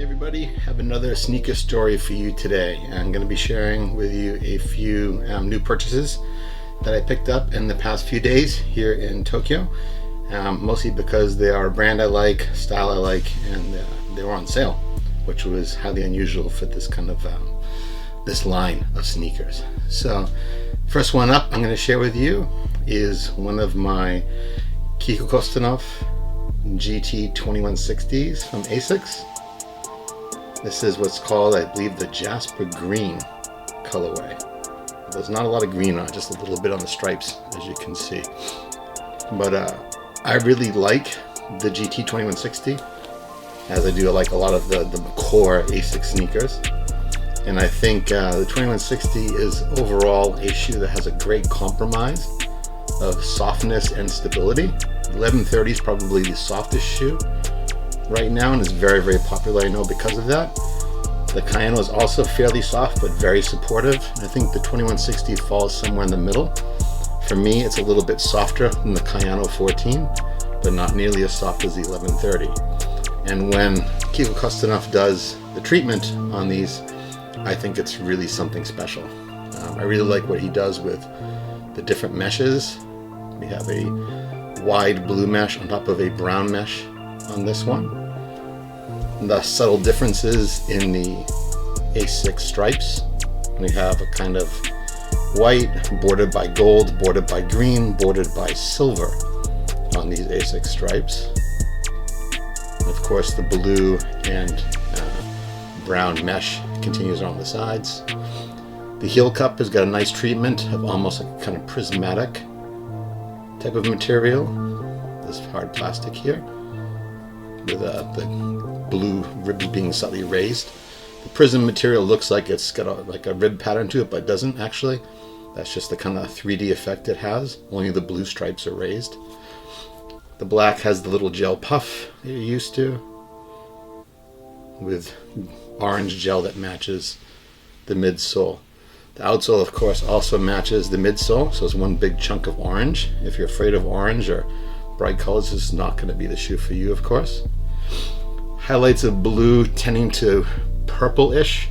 Everybody, have another sneaker story for you today. I'm going to be sharing with you a few new purchases that I picked up in the past few days here in Tokyo, mostly because they are a brand I like, style I like, and they were on sale, which was highly unusual for this kind of this line of sneakers. So first one up I'm going to share with you is one of my Kiko Kostadinov GT-2160s from ASICS. This is what's called, I believe, the Jasper Green colorway. There's not a lot of green on it, just a little bit on the stripes, as you can see. But I really like the GT-2160, as I do like a lot of the core ASICS sneakers. And I think the 2160 is overall a shoe that has a great compromise of softness and stability. 1130 is probably the softest shoe right now and is very, very popular, I know, because of that. The Kayano is also fairly soft but very supportive. I think the 2160 falls somewhere in the middle. For me, it's a little bit softer than the Kayano 14, but not nearly as soft as the 1130. And when Kiko Kostadinov does the treatment on these, I think it's really something special. I really like what he does with the different meshes. We have a wide blue mesh on top of a brown mesh on this one. The subtle differences in the ASICS stripes. We have a kind of white bordered by gold, bordered by green, bordered by silver on these ASICS stripes. And of course the blue and brown mesh continues on the sides. The heel cup has got a nice treatment of almost like a kind of prismatic type of material. This hard plastic here, with the blue ribs being slightly raised. The prism material looks like it's got like a rib pattern to it, but it doesn't actually. That's just the kind of 3D effect it has. Only the blue stripes are raised. The black has the little gel puff that you're used to, with orange gel that matches the midsole. The outsole, of course, also matches the midsole, so it's one big chunk of orange. If you're afraid of orange or bright colors, this is not going to be the shoe for you, of course. Highlights of blue tending to purple-ish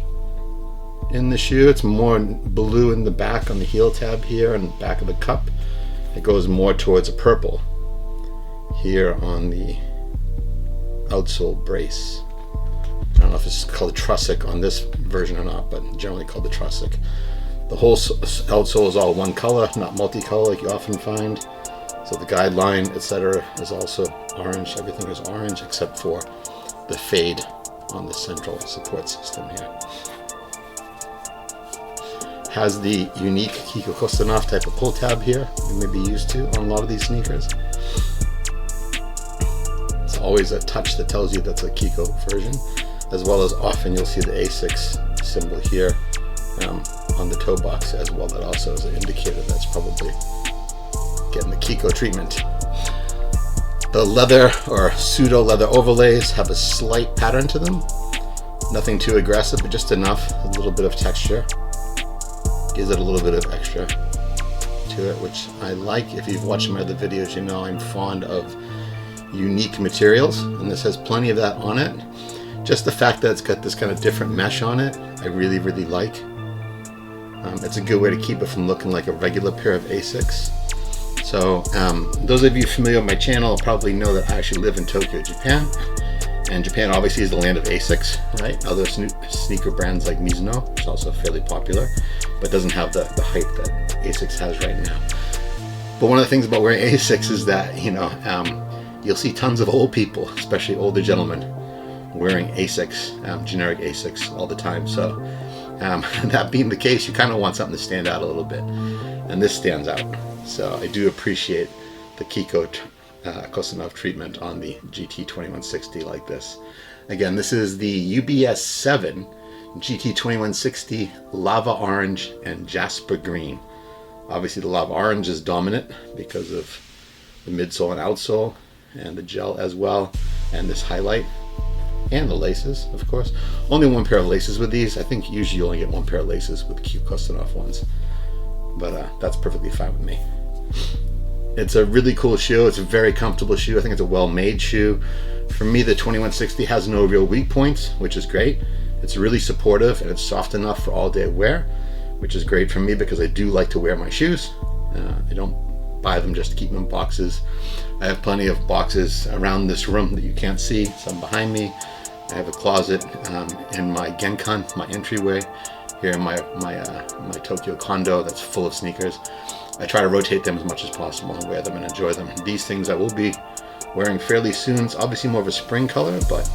in the shoe. It's more blue in the back on the heel tab here and the back of the cup. It goes more towards a purple here on the outsole brace. I don't know if it's called TRUSSTIC on this version or not, but generally called the TRUSSTIC. The whole outsole is all one color, not multicolor like you often find. So the guideline, etc., is also orange. Everything is orange except for the fade on the central support system here. Has the unique Kiko Kostadinov type of pull tab here you may be used to on a lot of these sneakers. It's always a touch that tells you that's a Kiko version, as well as often you'll see the ASICS symbol here on the toe box as well. That also is an indicator that's probably getting the Kiko treatment. The leather or pseudo leather overlays have a slight pattern to them. Nothing too aggressive, but just enough. A little bit of texture gives it a little bit of extra to it, which I like. If you've watched my other videos, you know I'm fond of unique materials, and this has plenty of that on it. Just the fact that it's got this kind of different mesh on it, I really, really like. It's a good way to keep it from looking like a regular pair of ASICS. So those of you familiar with my channel probably know that I actually live in Tokyo, Japan. And Japan obviously is the land of ASICS, right? Other sneaker brands like Mizuno, which is also fairly popular, but doesn't have the hype that ASICS has right now. But one of the things about wearing ASICS is that, you know, you'll see tons of old people, especially older gentlemen, wearing ASICS, generic ASICS all the time. So that being the case, you kind of want something to stand out a little bit, and this stands out. So I do appreciate the Kiko Kostadinov treatment on the GT-2160 like this. Again, this is the UBS7 GT-2160 Lava Orange and Jasper Green. Obviously the Lava Orange is dominant because of the midsole and outsole and the gel as well, and this highlight and the laces, of course. Only one pair of laces with these. I think usually you only get one pair of laces with Kiko Kostadinov ones, but that's perfectly fine with me. It's a really cool shoe. It's a very comfortable shoe. I think it's a well-made shoe. For me, the 2160 has no real weak points, which is great. It's really supportive and it's soft enough for all day wear, which is great for me because I do like to wear my shoes. I don't buy them just to keep them in boxes. I have plenty of boxes around this room that you can't see, some behind me. I have a closet in my Genkan, my entryway, here in my Tokyo condo that's full of sneakers. I try to rotate them as much as possible and wear them and enjoy them. These things I will be wearing fairly soon. It's obviously more of a spring color, but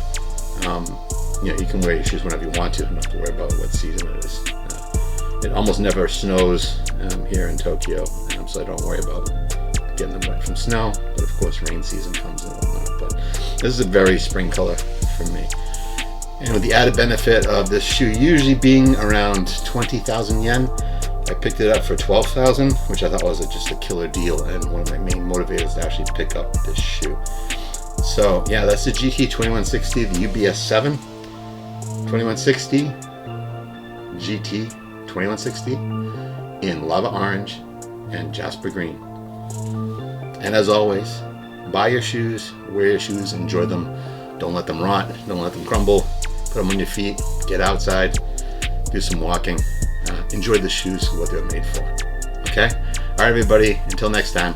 you know, you can wear your shoes whenever you want to. You don't have to worry about what season it is. It almost never snows here in Tokyo, so I don't worry about getting them wet from snow. But of course, rain season comes and whatnot. But this is a very spring color for me. And with the added benefit of this shoe usually being around 20,000 yen, I picked it up for 12,000, which I thought was just a killer deal and one of my main motivators to actually pick up this shoe. So yeah, that's the GT-2160, the UBS-7 2160 GT-2160 in lava orange and jasper green. And as always, buy your shoes, wear your shoes, enjoy them. Don't let them rot, don't let them crumble. Put them on your feet, get outside, do some walking. Enjoy the shoes, what they're made for. Okay? All right, everybody, until next time.